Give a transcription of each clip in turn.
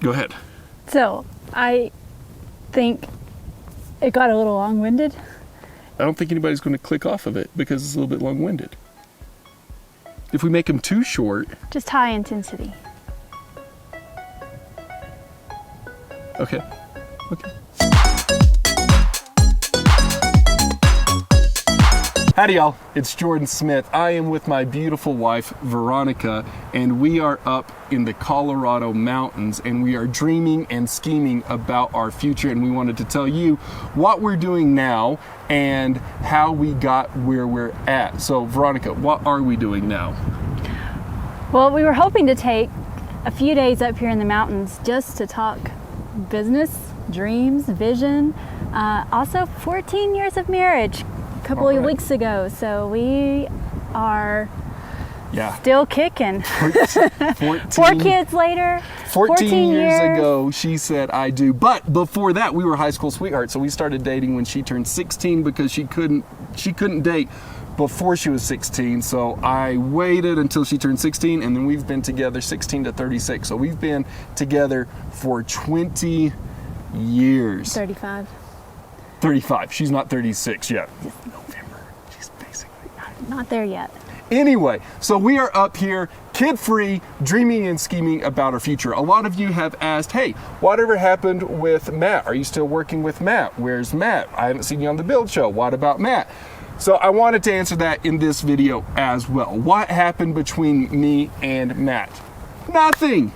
Go ahead. So, I think it got a little long-winded. I don't think anybody's going to click off of it because it's a little bit long-winded. If we make them too short... Just high intensity. Okay. Okay. Howdy y'all, it's Jordan Smith. I am with my beautiful wife, Veronica, and we are up in the Colorado mountains and we are dreaming and scheming about our future, and we wanted to tell you what we're doing now and how we got where we're at. So Veronica, what are we doing now? Well, we were hoping to take a few days up here in the mountains just to talk business, dreams, vision, also 14 years of marriage. Couple of weeks ago, so we are still kicking. 4 kids later, 14 years ago she said I do, but before that we were high school sweethearts. So we started dating when she turned 16 because she couldn't date before she was 16, so I waited until she turned 16, and then we've been together 16 to 36, so we've been together for 20 years. 35. She's not 36 yet. November. She's basically not there yet. Anyway, so we are up here, kid-free, dreaming and scheming about our future. A lot of you have asked, hey, whatever happened with Matt? Are you still working with Matt? Where's Matt? I haven't seen you on the Build Show. What about Matt? So I wanted to answer that in this video as well. What happened between me and Matt? Nothing.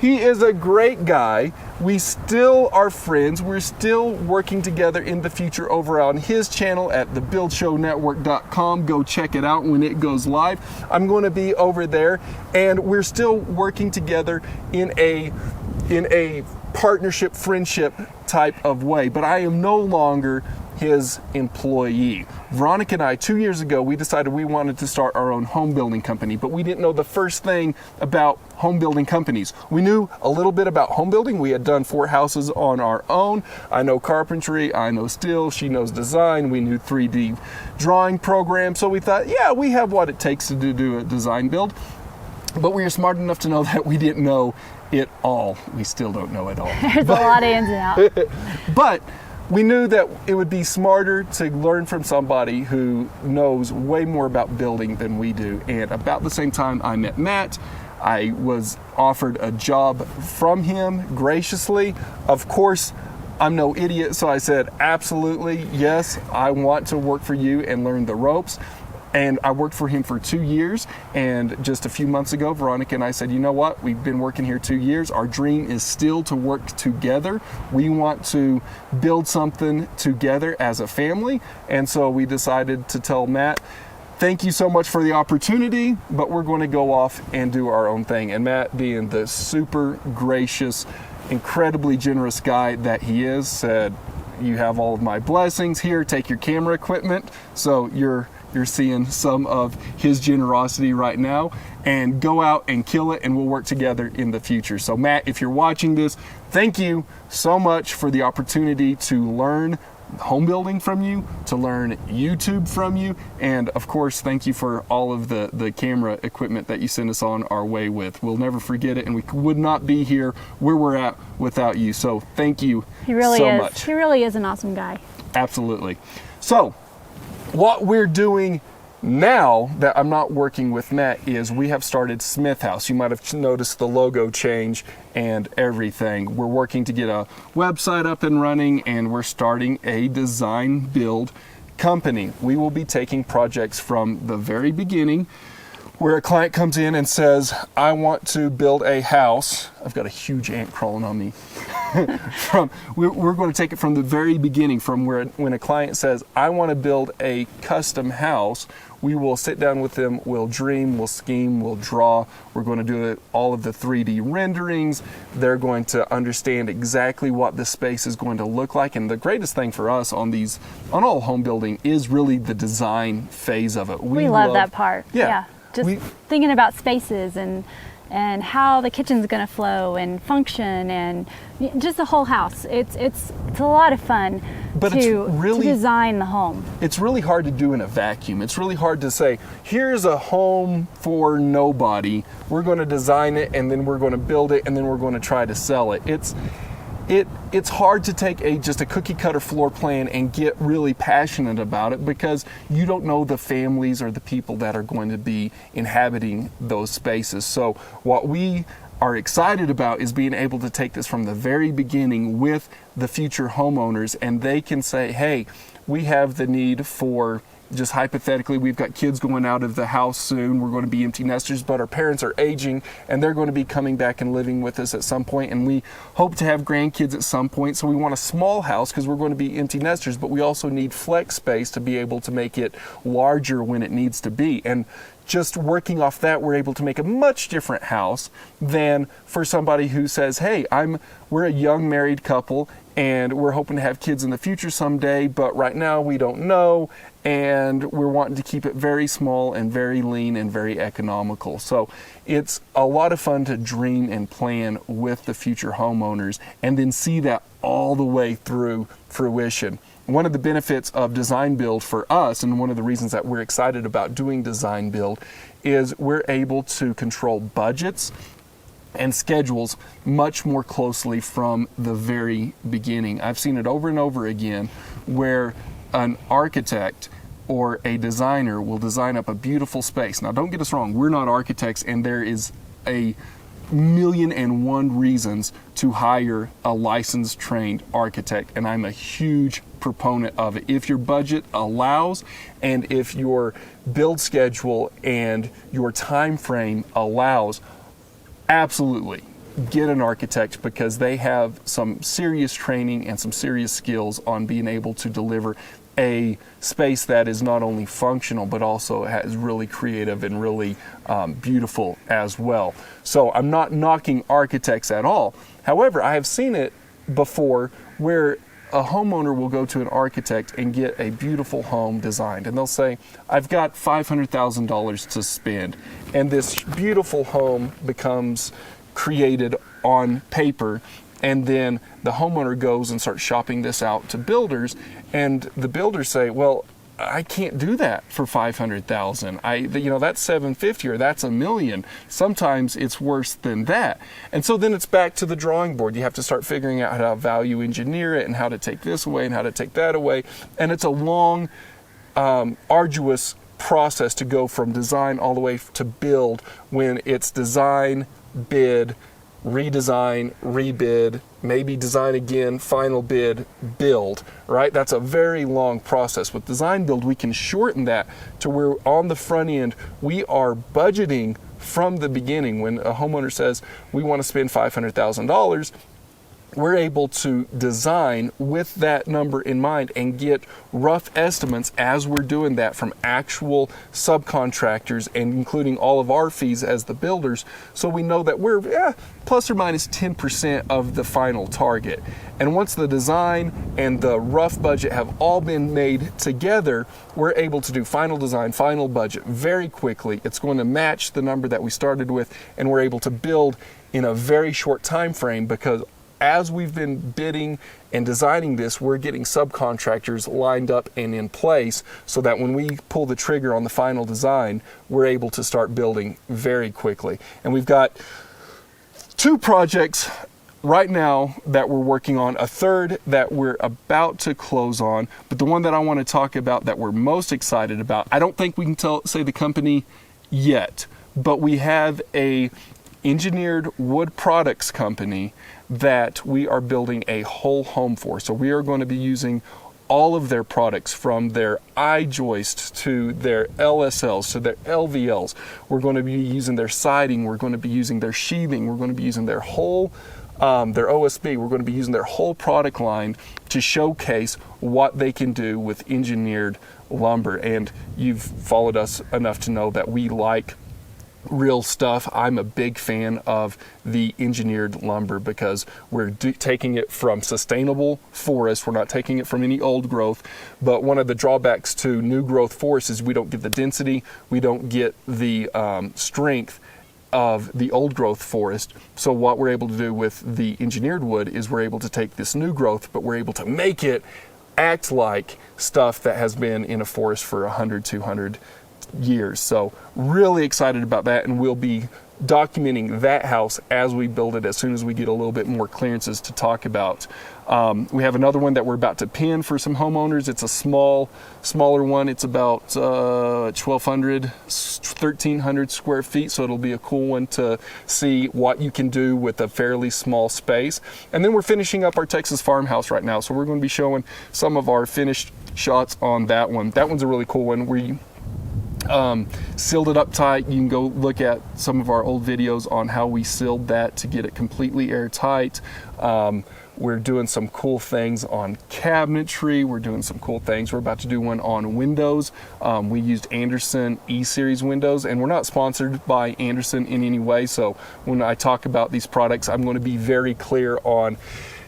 He is a great guy. We still are friends. We're still working together in the future over on his channel at thebuildshownetwork.com. Go check it out when it goes live. I'm going to be over there, and we're still working together in a partnership, friendship type of way, but I am no longer his employee. Veronica and I, 2 years ago, we decided we wanted to start our own home building company, but we didn't know the first thing about home building companies. We knew a little bit about home building. We had done 4 houses on our own. I know carpentry, I know steel, she knows design. We knew 3D drawing programs. So we thought, yeah, we have what it takes to do a design build. But we were smart enough to know that we didn't know it all. We still don't know it all. There's a lot of ins and outs. But we knew that it would be smarter to learn from somebody who knows way more about building than we do. And about the same time I met Matt, I was offered a job from him graciously. Of course, I'm no idiot, so I said, absolutely, yes, I want to work for you and learn the ropes. And I worked for him for 2 years, and just a few months ago, Veronica and I said, you know what, we've been working here 2 years. Our dream is still to work together. We want to build something together as a family. And so we decided to tell Matt, thank you so much for the opportunity, but we're going to go off and do our own thing. And Matt, being the super gracious, incredibly generous guy that he is, said, you have all of my blessings here, take your camera equipment. So you're seeing some of his generosity right now, and go out and kill it, and we'll work together in the future. So Matt, if you're watching this, thank you so much for the opportunity to learn home building from you, to learn YouTube from you, and of course, thank you for all of the camera equipment that you sent us on our way with. We'll never forget it, and we would not be here where we're at without you. So thank you so much. He really is an awesome guy. Absolutely. So what we're doing now that I'm not working with Matt is we have started Smith House. You might have noticed the logo change and everything. We're working to get a website up and running, and we're starting a design build company. We will be taking projects from the very beginning, where a client comes in and says, I want to build a house. I've got a huge ant crawling on me. We're going to take it from the very beginning, from when a client says, I want to build a custom house. We will sit down with them, we'll dream, we'll scheme, we'll draw. We're going to do all of the 3D renderings. They're going to understand exactly what the space is going to look like. And the greatest thing for us on all home building is really the design phase of it. We love that part. Yeah. Just thinking about spaces and and how the kitchen's going to flow and function, and just the whole house. It's a lot of fun to design the home. It's really hard to do in a vacuum. It's really hard to say, here's a home for nobody. We're going to design it, and then we're going to build it, and then we're going to try to sell it. It's hard to take just a cookie cutter floor plan and get really passionate about it, because you don't know the families or the people that are going to be inhabiting those spaces. So what we are excited about is being able to take this from the very beginning with the future homeowners, and they can say, hey, we have the need for, just hypothetically, we've got kids going out of the house soon. We're going to be empty nesters, but our parents are aging and they're going to be coming back and living with us at some point, and we hope to have grandkids at some point. So we want a small house because we're going to be empty nesters, but we also need flex space to be able to make it larger when it needs to be. And just working off that, we're able to make a much different house than for somebody who says, hey, we're a young married couple and we're hoping to have kids in the future someday, but right now we don't know, and we're wanting to keep it very small and very lean and very economical. So it's a lot of fun to dream and plan with the future homeowners and then see that all the way through fruition. One of the benefits of DesignBuild for us, and one of the reasons that we're excited about doing DesignBuild, is we're able to control budgets and schedules much more closely from the very beginning. I've seen it over and over again where an architect or a designer will design up a beautiful space. Now, don't get us wrong, we're not architects, and there is a million and one reasons to hire a licensed, trained architect, and I'm a huge proponent of it. If your budget allows, and if your build schedule and your time frame allows, absolutely get an architect, because they have some serious training and some serious skills on being able to deliver a space that is not only functional but also is really creative and really beautiful as well. So I'm not knocking architects at all. However, I have seen it before where a homeowner will go to an architect and get a beautiful home designed, and they'll say, I've got $500,000 to spend, and this beautiful home becomes created on paper, and then the homeowner goes and starts shopping this out to builders, and the builders say, well, I can't do that for $500,000. That's $750,000 or that's $1 million. Sometimes it's worse than that. And so then it's back to the drawing board. You have to start figuring out how to value engineer it and how to take this away and how to take that away. And it's a long, arduous process to go from design all the way to build, when it's design, bid, redesign, rebid, maybe design again, final bid, build, right? That's a very long process. With DesignBuild, we can shorten that to where on the front end, we are budgeting from the beginning. When a homeowner says, we want to spend $500,000, we're able to design with that number in mind and get rough estimates as we're doing that from actual subcontractors, and including all of our fees as the builders, so we know that we're plus or minus 10% of the final target. And once the design and the rough budget have all been made together, we're able to do final design, final budget very quickly. It's going to match the number that we started with, and we're able to build in a very short time frame, because as we've been bidding and designing this, we're getting subcontractors lined up and in place, so that when we pull the trigger on the final design, we're able to start building very quickly. And we've got 2 projects right now that we're working on, a third that we're about to close on, but the one that I want to talk about that we're most excited about, I don't think we can say the company yet, but we have a engineered wood products company that we are building a whole home for. So we are going to be using all of their products, from their I-joists to their LSLs to their LVLs. We're going to be using their siding, we're going to be using their sheathing, we're going to be using their whole their OSB. We're going to be using their whole product line to showcase what they can do with engineered lumber. And you've followed us enough to know that we like real stuff. I'm a big fan of the engineered lumber because we're taking it from sustainable forests. We're not taking it from any old growth. But one of the drawbacks to new growth forests is we don't get the density, we don't get the strength of the old growth forest. So what we're able to do with the engineered wood is we're able to take this new growth, but we're able to make it act like stuff that has been in a forest for 100, 200 years. So really excited about that, and we'll be documenting that house as we build it as soon as we get a little bit more clearances to talk about. We have another one that we're about to pin for some homeowners. It's a smaller one. It's about 1,200, 1,300 square feet. So it'll be a cool one to see what you can do with a fairly small space. And then we're finishing up our Texas farmhouse right now. So we're going to be showing some of our finished shots on that one. That one's a really cool one. We sealed it up tight. You can go look at some of our old videos on how we sealed that to get it completely airtight. We're doing some cool things on cabinetry. We're doing some cool things. We're about to do one on windows. We used Anderson E-Series windows, and we're not sponsored by Anderson in any way. So when I talk about these products, I'm going to be very clear on,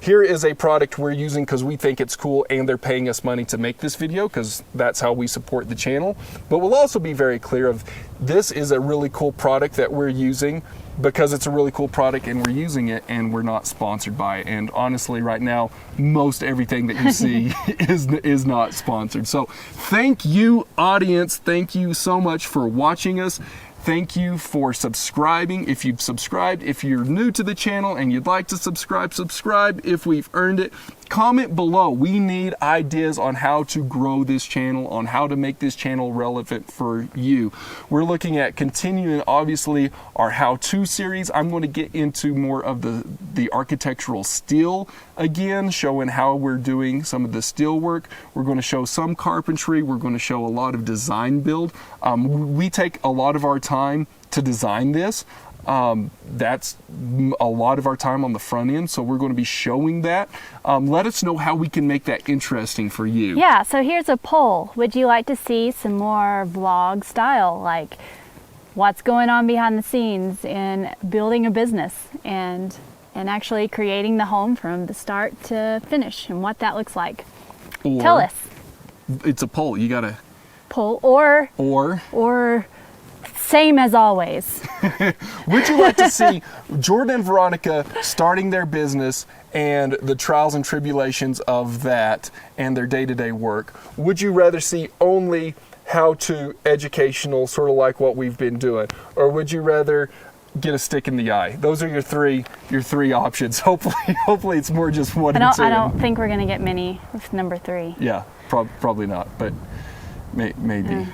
here is a product we're using because we think it's cool and they're paying us money to make this video, because that's how we support the channel. But we'll also be very clear of, this is a really cool product that we're using because it's a really cool product and we're using it, and we're not sponsored by it. And honestly, right now, most everything that you see is not sponsored. So thank you, audience. Thank you so much for watching us. Thank you for subscribing. If you've subscribed, if you're new to the channel and you'd like to subscribe if we've earned it. Comment below. We need ideas on how to grow this channel, on how to make this channel relevant for you. We're looking at continuing, obviously, our how-to series. I'm going to get into more of the architectural steel again, showing how we're doing some of the steel work. We're going to show some carpentry. We're going to show a lot of design build. We take a lot of our time to design this. That's a lot of our time on the front end, so we're going to be showing that. Let us know how we can make that interesting for you. Yeah, so here's a poll. Would you like to see some more vlog style, like what's going on behind the scenes in building a business and actually creating the home from the start to finish, and what that looks like? Or, tell us. It's a poll. You got to poll, or same as always. Would you like to see Jordan and Veronica starting their business and the trials and tribulations of that and their day-to-day work? Would you rather see only how-to educational, sort of like what we've been doing? Or would you rather get a stick in the eye? Those are your three options. Hopefully it's more just one and two. I don't think we're going to get many with number 3. Yeah, probably not, but maybe.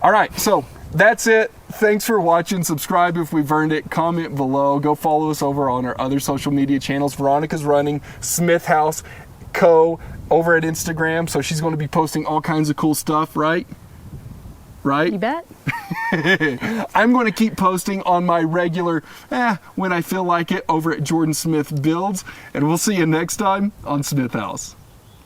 All right, so that's it. Thanks for watching. Subscribe if we've earned it. Comment below. Go follow us over on our other social media channels. Veronica's running Smith House Co. over at Instagram, so she's going to be posting all kinds of cool stuff, right? You bet. I'm going to keep posting on my regular, when I feel like it, over at Jordan Smith Builds, and we'll see you next time on Smith House.